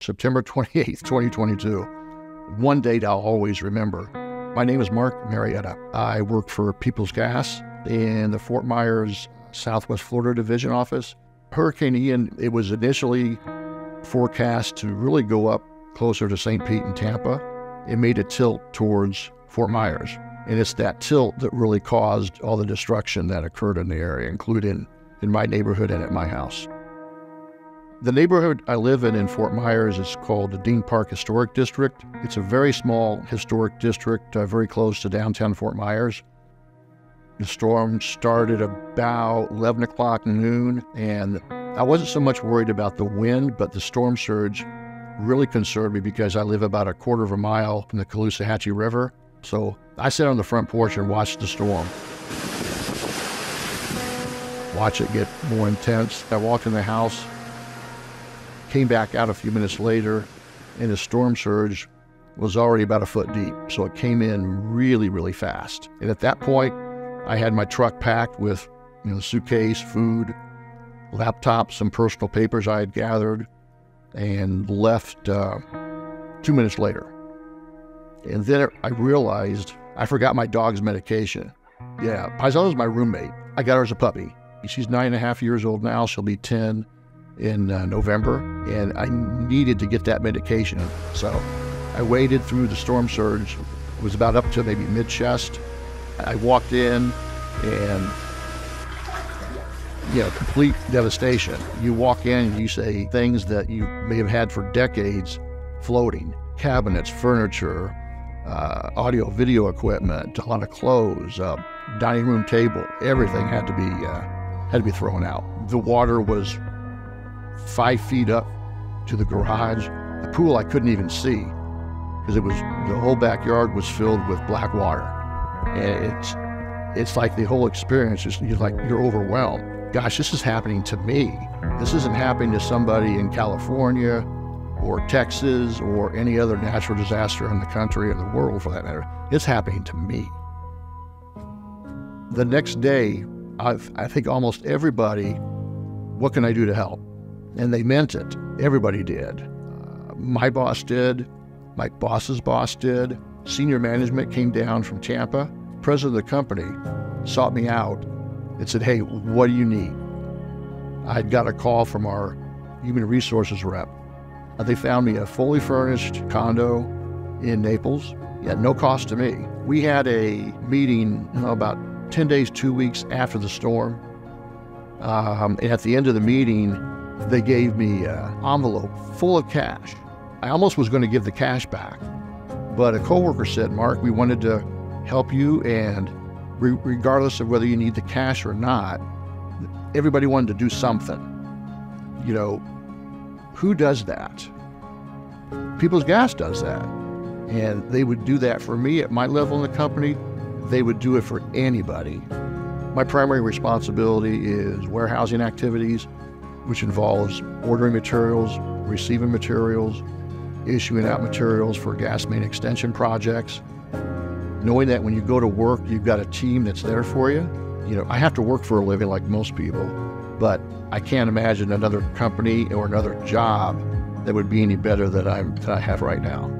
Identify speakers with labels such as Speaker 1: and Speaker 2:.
Speaker 1: September 28th, 2022. One date I'll always remember. My name is Mark Marietta. I work for Peoples Gas in the Fort Myers, Southwest Florida Division office. Hurricane Ian, it was initially forecast to really go up closer to St. Pete and Tampa. It made a tilt towards Fort Myers. And it's that tilt that really caused all the destruction that occurred in the area, including in my neighborhood and at my house. The neighborhood I live in Fort Myers is called the Dean Park Historic District. It's a very small historic district, very close to downtown Fort Myers. The storm started about 11 o'clock noon, and I wasn't so much worried about the wind, but the storm surge really concerned me because I live about a quarter of a mile from the Caloosahatchee River. So I sat on the front porch and watched the storm. Watch it get more intense. I walked in the house, came back out a few minutes later, and the storm surge was already about a foot deep. So it came in really, really fast. And at that point, I had my truck packed with, suitcase, food, laptop, some personal papers I had gathered, and left 2 minutes later. And then I realized I forgot my dog's medication. Yeah, Paisado's my roommate. I got her as a puppy. She's 9.5 years old now. She'll be 10 in November, and I needed to get that medication. So I waded through the storm surge. It was about up to maybe mid-chest. I walked in and, complete devastation. You walk in and you say things that you may have had for decades floating. Cabinets, furniture, audio, video equipment, a lot of clothes, dining room table, everything had to be thrown out. The water was 5 feet up to the garage. The pool I couldn't even see because the whole backyard was filled with black water. And it's like the whole experience is you're overwhelmed. Gosh, this is happening to me. This isn't happening to somebody in California or Texas or any other natural disaster in the country or the world for that matter. It's happening to me. The next day, I think almost everybody, what can I do to help? And they meant it. Everybody did. My boss did. My boss's boss did. Senior management came down from Tampa. President of the company sought me out and said, "Hey, what do you need?" I'd got a call from our human resources rep. They found me a fully furnished condo in Naples at no cost to me. We had a meeting about 10 days, 2 weeks after the storm. And at the end of the meeting, they gave me an envelope full of cash. I almost was going to give the cash back, but a coworker said, "Mark, we wanted to help you, and regardless of whether you need the cash or not, everybody wanted to do something." Who does that? Peoples Gas does that. And they would do that for me at my level in the company. They would do it for anybody. My primary responsibility is warehousing activities, which involves ordering materials, receiving materials, issuing out materials for gas main extension projects. Knowing that when you go to work, you've got a team that's there for you. I have to work for a living like most people, but I can't imagine another company or another job that would be any better than I have right now.